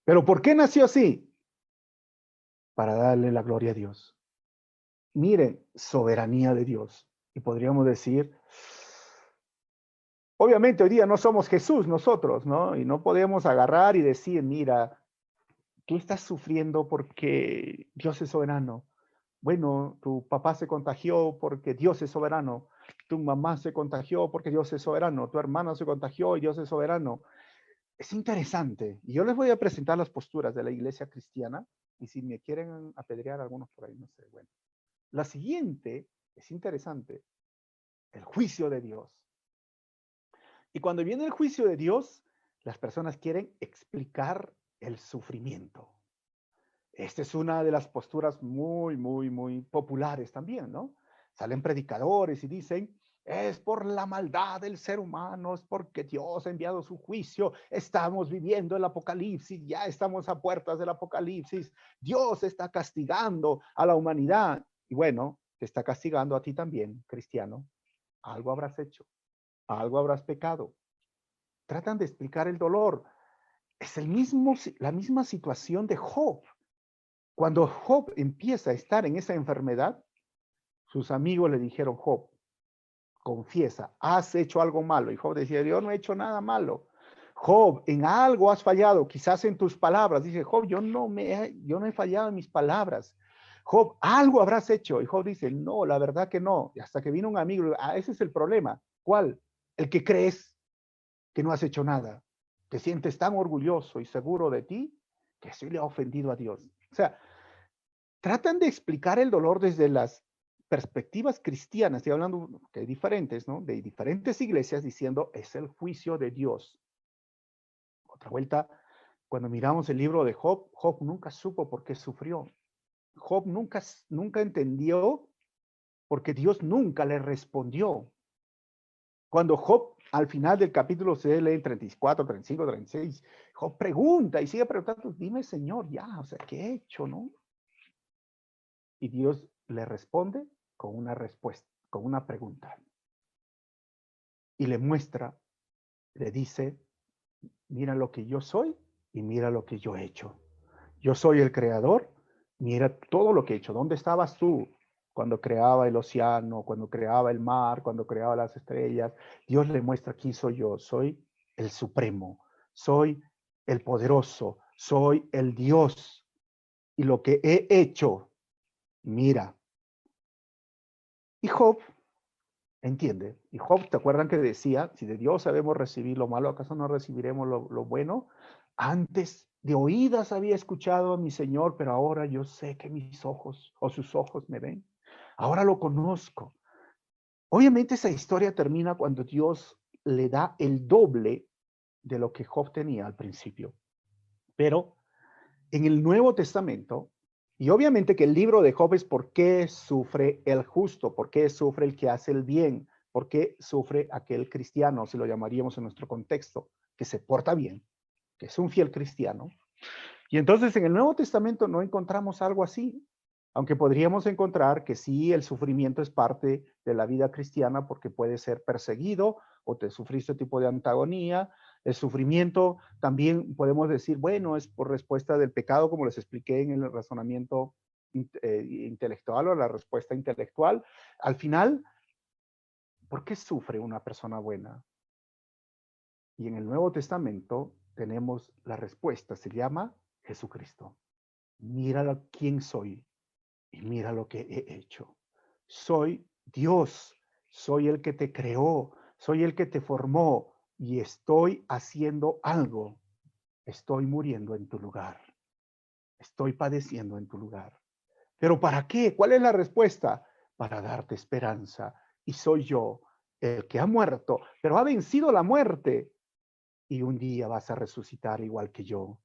S1: ¿Pero por qué nació así? Para darle la gloria a Dios. Miren, soberanía de Dios. Y podríamos decir, obviamente hoy día no somos Jesús nosotros, ¿no? Y no podemos agarrar y decir, mira, tú estás sufriendo porque Dios es soberano. Bueno, tu papá se contagió porque Dios es soberano. Tu mamá se contagió porque Dios es soberano. Tu hermano se contagió y Dios es soberano. Es interesante. Y yo les voy a presentar las posturas de la iglesia cristiana. Y si me quieren apedrear algunos por ahí, no sé. Bueno, la siguiente es interesante. El juicio de Dios. Y cuando viene el juicio de Dios, las personas quieren explicar el sufrimiento. Esta es una de las posturas muy populares también, ¿no? Salen predicadores y dicen, es por la maldad del ser humano, es porque Dios ha enviado su juicio, estamos viviendo el apocalipsis, ya estamos a puertas del apocalipsis, Dios está castigando a la humanidad. Y bueno, te está castigando a ti también, cristiano. Algo habrás hecho, algo habrás pecado. Tratan de explicar el dolor. Es la misma situación de Job. Cuando Job empieza a estar en esa enfermedad, sus amigos le dijeron, Job, confiesa, has hecho algo malo. Y Job decía, yo no he hecho nada malo. Job, en algo has fallado, quizás en tus palabras. Dice, Job, yo no he fallado en mis palabras. Job, algo habrás hecho. Y Job dice, no, la verdad que no. Y hasta que vino un amigo, ese es el problema. ¿Cuál? El que crees que no has hecho nada. Te sientes tan orgulloso y seguro de ti que sí le ha ofendido a Dios. O sea, tratan de explicar el dolor desde las perspectivas cristianas, estoy hablando que hay diferentes, ¿no? De diferentes iglesias diciendo es el juicio de Dios. Otra vuelta, cuando miramos el libro de Job, Job nunca supo por qué sufrió. Job nunca entendió porque Dios nunca le respondió. Cuando Job, al final del capítulo, se lee 34, 35, 36, Job pregunta y sigue preguntando, dime, Señor, ya, o sea, ¿qué he hecho, no? Y Dios le responde con una respuesta, con una pregunta. Y le muestra, le dice, mira lo que yo soy y mira lo que yo he hecho. Yo soy el creador, mira todo lo que he hecho. ¿Dónde estabas tú cuando creaba el océano, cuando creaba el mar, cuando creaba las estrellas? Dios le muestra quién soy yo. Soy el supremo, soy el poderoso, soy el Dios. Y lo que he hecho, mira. Y Job entiende. Y Job, ¿te acuerdan que decía, si de Dios sabemos recibir lo malo, acaso no recibiremos lo bueno? Antes de oídas había escuchado a mi Señor, pero ahora yo sé que mis ojos o sus ojos me ven. Ahora lo conozco. Obviamente esa historia termina cuando Dios le da el doble de lo que Job tenía al principio. Pero en el Nuevo Testamento, y obviamente que el libro de Job es por qué sufre el justo, por qué sufre el que hace el bien, por qué sufre aquel cristiano, si lo llamaríamos en nuestro contexto, que se porta bien, que es un fiel cristiano. Y entonces en el Nuevo Testamento no encontramos algo así, aunque podríamos encontrar que sí, el sufrimiento es parte de la vida cristiana porque puede ser perseguido o te sufriste tipo de antagonía. El sufrimiento también podemos decir, bueno, es por respuesta del pecado, como les expliqué en el razonamiento intelectual o la respuesta intelectual. Al final, ¿por qué sufre una persona buena? Y en el Nuevo Testamento tenemos la respuesta, se llama Jesucristo. Mira quién soy y mira lo que he hecho. Soy Dios, soy el que te creó, soy el que te formó y estoy haciendo algo. Estoy muriendo en tu lugar. Estoy padeciendo en tu lugar. ¿Pero para qué? ¿Cuál es la respuesta? Para darte esperanza. Y soy yo el que ha muerto, pero ha vencido la muerte. Y un día vas a resucitar igual que yo.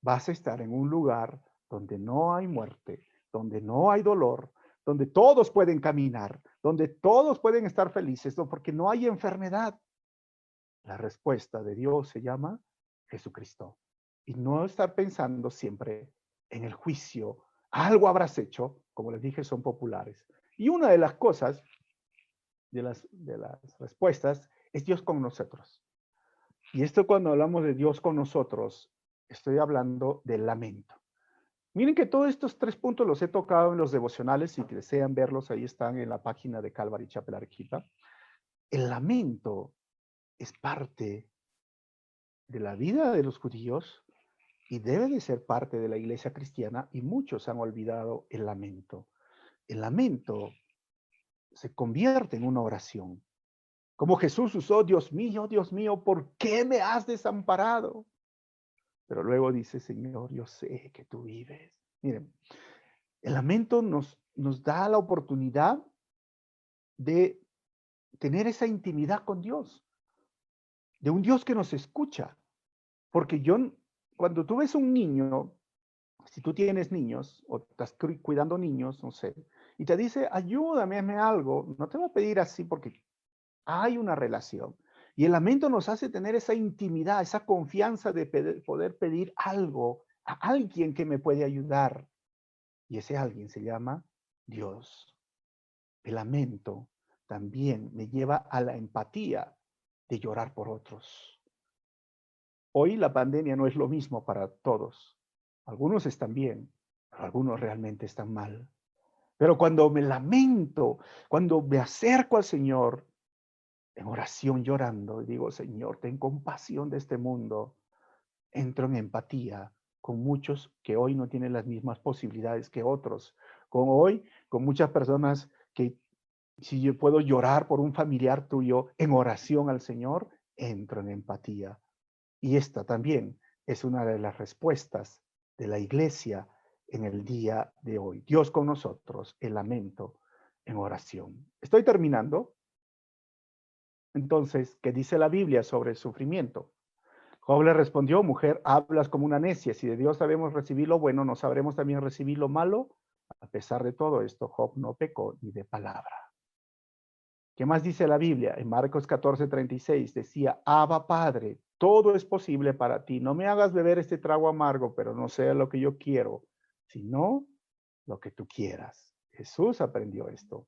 S1: Vas a estar en un lugar donde no hay muerte, donde no hay dolor, donde todos pueden caminar, donde todos pueden estar felices, ¿no? Porque no hay enfermedad. La respuesta de Dios se llama Jesucristo. Y no estar pensando siempre en el juicio. Algo habrás hecho, como les dije, son populares. Y una de las cosas, de las respuestas, es Dios con nosotros. Y esto cuando hablamos de Dios con nosotros, estoy hablando del lamento. Miren que todos estos 3 puntos los he tocado en los devocionales. Si desean verlos, ahí están en la página de Calvary Chapel Arequipa. El lamento es parte de la vida de los judíos y debe de ser parte de la iglesia cristiana, y muchos han olvidado el lamento. El lamento se convierte en una oración. Como Jesús usó, Dios mío, ¿por qué me has desamparado? Pero luego dice, Señor, yo sé que tú vives. Miren, el lamento nos da la oportunidad de tener esa intimidad con Dios, de un Dios que nos escucha. Porque cuando tú ves un niño, si tú tienes niños o estás cuidando niños, no sé, y te dice, ayúdame, hazme algo, no te va a pedir así porque hay una relación. Y el lamento nos hace tener esa intimidad, esa confianza de poder pedir algo a alguien que me puede ayudar. Y ese alguien se llama Dios. El lamento también me lleva a la empatía de llorar por otros. Hoy la pandemia no es lo mismo para todos. Algunos están bien, pero algunos realmente están mal. Pero cuando me lamento, cuando me acerco al Señor en oración llorando, y digo, Señor, ten compasión de este mundo, entro en empatía con muchos que hoy no tienen las mismas posibilidades que otros. Con muchas personas que si yo puedo llorar por un familiar tuyo en oración al Señor, entro en empatía. Y esta también es una de las respuestas de la iglesia en el día de hoy. Dios con nosotros, el lamento en oración. Estoy terminando. Entonces, ¿qué dice la Biblia sobre el sufrimiento? Job le respondió, mujer, hablas como una necia. Si de Dios sabemos recibir lo bueno, ¿no sabremos también recibir lo malo? A pesar de todo esto, Job no pecó ni de palabra. ¿Qué más dice la Biblia? En Marcos 14:36 decía, Abba Padre, todo es posible para ti. No me hagas beber este trago amargo, pero no sea lo que yo quiero, sino lo que tú quieras. Jesús aprendió esto.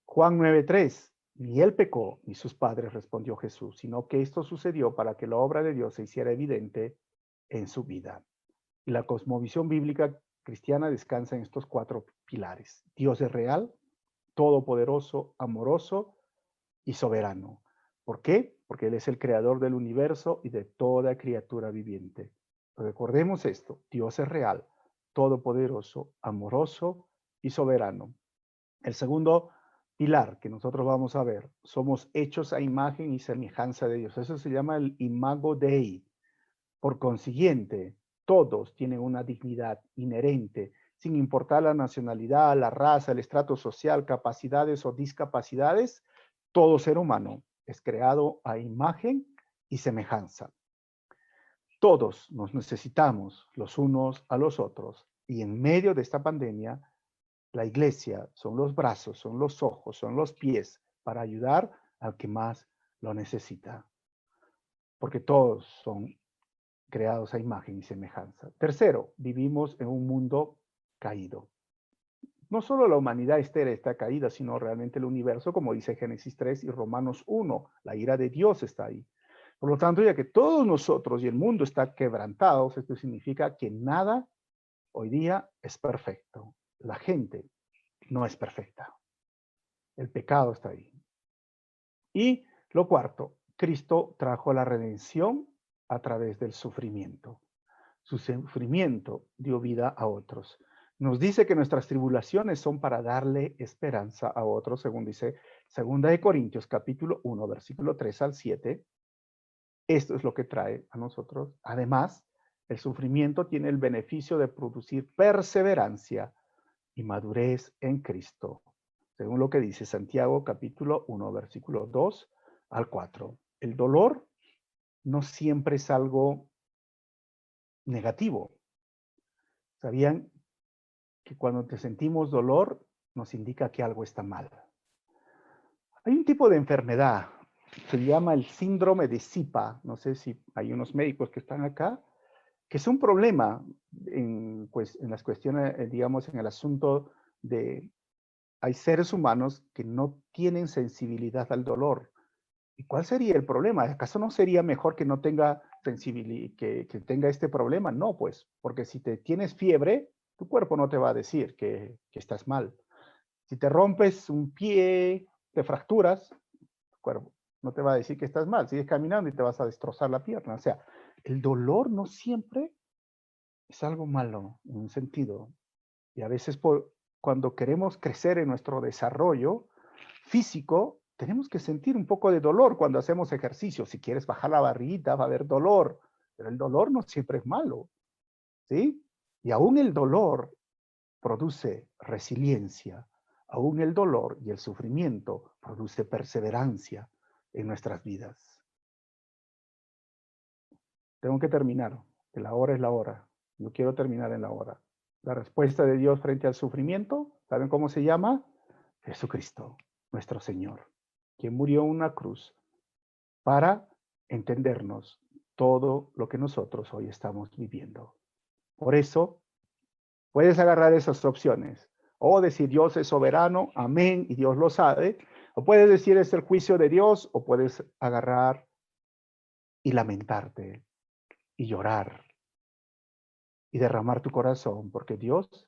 S1: Juan 9:3, ni él pecó, ni sus padres, respondió Jesús, sino que esto sucedió para que la obra de Dios se hiciera evidente en su vida. Y la cosmovisión bíblica cristiana descansa en estos 4 pilares. Dios es real, todopoderoso, amoroso y soberano. ¿Por qué? Porque Él es el creador del universo y de toda criatura viviente. Recordemos esto, Dios es real, todopoderoso, amoroso y soberano. El segundo pilar que nosotros vamos a ver, somos hechos a imagen y semejanza de Dios. Eso se llama el imago Dei. Por consiguiente, todos tienen una dignidad inherente, sin importar la nacionalidad, la raza, el estrato social, capacidades o discapacidades. Todo ser humano es creado a imagen y semejanza. Todos nos necesitamos los unos a los otros y en medio de esta pandemia, la iglesia son los brazos, son los ojos, son los pies para ayudar al que más lo necesita. Porque todos son creados a imagen y semejanza. Tercero, vivimos en un mundo caído. No solo la humanidad entera está caída, sino realmente el universo, como dice Génesis 3 y Romanos 1, la ira de Dios está ahí. Por lo tanto, ya que todos nosotros y el mundo está quebrantados, esto significa que nada hoy día es perfecto. La gente no es perfecta. El pecado está ahí. Y lo cuarto, Cristo trajo la redención a través del sufrimiento. Su sufrimiento dio vida a otros. Nos dice que nuestras tribulaciones son para darle esperanza a otros, según dice 2 Corintios capítulo 1, versículo 3 al 7. Esto es lo que trae a nosotros. Además, el sufrimiento tiene el beneficio de producir perseverancia y madurez en Cristo, según lo que dice Santiago capítulo 1, versículo 2 al 4. El dolor no siempre es algo negativo. ¿Sabían que cuando te sentimos dolor nos indica que algo está mal? Hay un tipo de enfermedad, se llama el síndrome de Zipa. No sé si hay unos médicos que están acá, que es un problema en las cuestiones, digamos, en el asunto de, hay seres humanos que no tienen sensibilidad al dolor. ¿Y cuál sería el problema? ¿Acaso no sería mejor que no tenga sensibilidad, que tenga este problema? No, pues, porque si te tienes fiebre, tu cuerpo no te va a decir que estás mal. Si te rompes un pie, te fracturas, tu cuerpo no te va a decir que estás mal. Sigues caminando y te vas a destrozar la pierna. O sea, el dolor no siempre es algo malo en un sentido. Y a veces cuando queremos crecer en nuestro desarrollo físico, tenemos que sentir un poco de dolor cuando hacemos ejercicio. Si quieres bajar la barriguita, va a haber dolor. Pero el dolor no siempre es malo, ¿sí? Y aún el dolor produce resiliencia. Aún el dolor y el sufrimiento produce perseverancia en nuestras vidas. Tengo que terminar, que la hora es la hora. No quiero terminar en la hora. La respuesta de Dios frente al sufrimiento, ¿saben cómo se llama? Jesucristo, nuestro Señor, quien murió en una cruz para entendernos todo lo que nosotros hoy estamos viviendo. Por eso, puedes agarrar esas opciones. O decir Dios es soberano, amén, y Dios lo sabe. O puedes decir es el juicio de Dios, o puedes agarrar y lamentarte y llorar y derramar tu corazón, porque Dios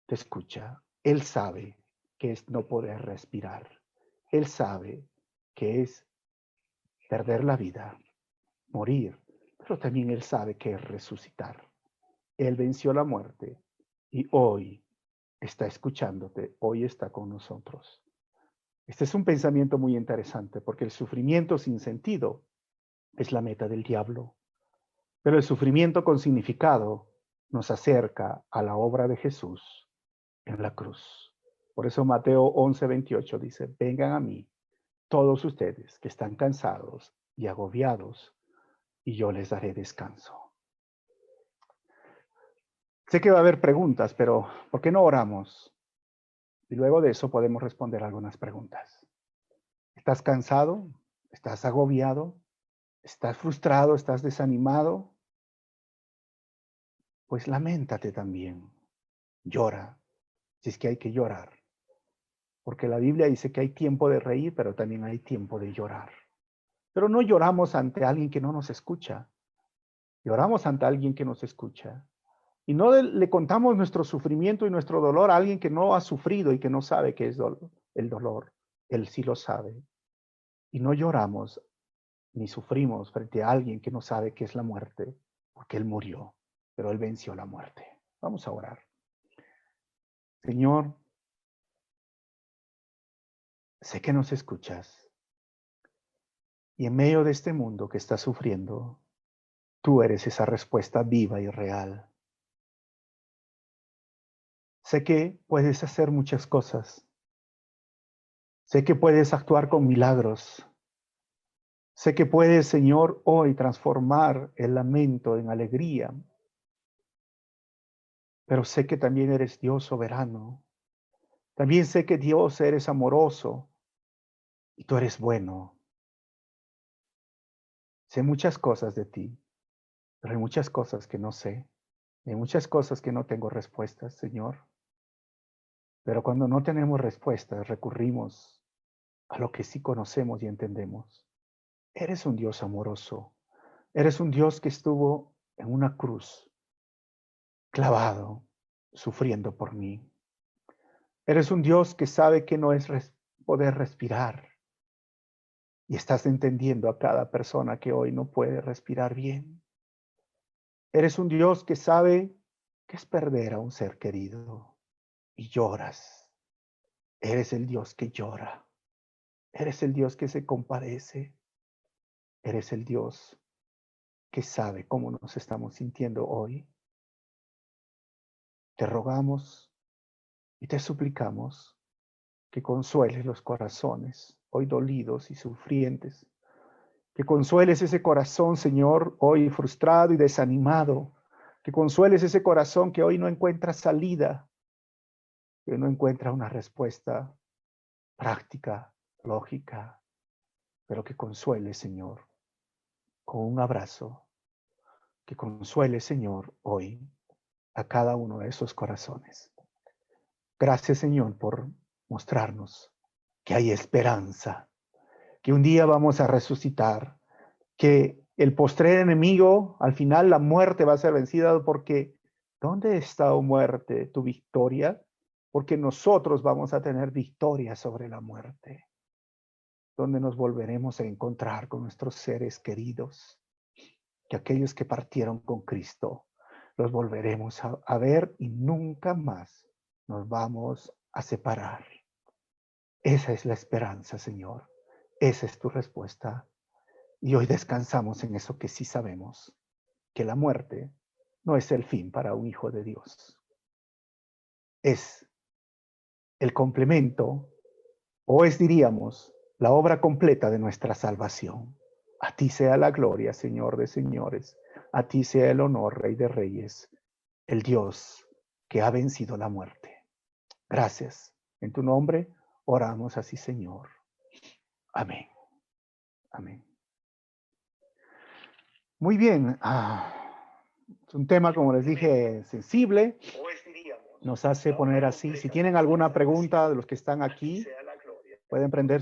S1: te escucha. Él sabe que es no poder respirar. Él sabe que es perder la vida, morir, pero también Él sabe que es resucitar. Él venció la muerte y hoy está escuchándote, hoy está con nosotros. Este es un pensamiento muy interesante porque el sufrimiento sin sentido es la meta del diablo, pero el sufrimiento con significado nos acerca a la obra de Jesús en la cruz. Por eso Mateo 11:28 dice, vengan a mí todos ustedes que están cansados y agobiados, y yo les daré descanso. Sé que va a haber preguntas, pero ¿por qué no oramos? Y luego de eso podemos responder algunas preguntas. ¿Estás cansado? ¿Estás agobiado? ¿Estás frustrado? ¿Estás desanimado? Pues laméntate también. Llora. Si es que hay que llorar. Porque la Biblia dice que hay tiempo de reír, pero también hay tiempo de llorar. Pero no lloramos ante alguien que no nos escucha. Lloramos ante alguien que nos escucha. Y no le contamos nuestro sufrimiento y nuestro dolor a alguien que no ha sufrido y que no sabe qué es el dolor. Él sí lo sabe. Y no lloramos ni sufrimos frente a alguien que no sabe qué es la muerte, porque Él murió, pero Él venció la muerte. Vamos a orar. Señor, sé que nos escuchas. Y en medio de este mundo que está sufriendo, tú eres esa respuesta viva y real. Sé que puedes hacer muchas cosas. Sé que puedes actuar con milagros. Sé que puedes, Señor, hoy transformar el lamento en alegría. Pero sé que también eres Dios soberano. También sé que Dios eres amoroso y tú eres bueno. Sé muchas cosas de ti, pero hay muchas cosas que no sé. Hay muchas cosas que no tengo respuestas, Señor. Pero cuando no tenemos respuestas, recurrimos a lo que sí conocemos y entendemos. Eres un Dios amoroso. Eres un Dios que estuvo en una cruz, clavado, sufriendo por mí. Eres un Dios que sabe que no es poder respirar. Y estás entendiendo a cada persona que hoy no puede respirar bien. Eres un Dios que sabe que es perder a un ser querido. Y lloras. Eres el Dios que llora. Eres el Dios que se compadece. Eres el Dios que sabe cómo nos estamos sintiendo hoy. Te rogamos y te suplicamos que consueles los corazones hoy dolidos y sufrientes. Que consueles ese corazón, Señor, hoy frustrado y desanimado. Que consueles ese corazón que hoy no encuentra salida, que no encuentra una respuesta práctica, lógica, pero que consuele, Señor, con un abrazo. Que consuele, Señor, hoy a cada uno de esos corazones. Gracias, Señor, por mostrarnos que hay esperanza, que un día vamos a resucitar, que el postrer enemigo, al final la muerte va a ser vencida, porque ¿dónde está, oh muerte, tu victoria? Porque nosotros vamos a tener victoria sobre la muerte, donde nos volveremos a encontrar con nuestros seres queridos, que aquellos que partieron con Cristo, los volveremos a ver y nunca más nos vamos a separar. Esa es la esperanza, Señor. Esa es tu respuesta. Y hoy descansamos en eso que sí sabemos, que la muerte no es el fin para un hijo de Dios. Es el complemento, o es, diríamos, la obra completa de nuestra salvación. A ti sea la gloria, Señor de señores. A ti sea el honor, Rey de reyes, el Dios que ha vencido la muerte. Gracias. En tu nombre oramos así, Señor. Amén. Amén. Muy bien. Es un tema, como les dije, sensible. Nos hace poner así. Si tienen alguna pregunta de los que están aquí, pueden prender su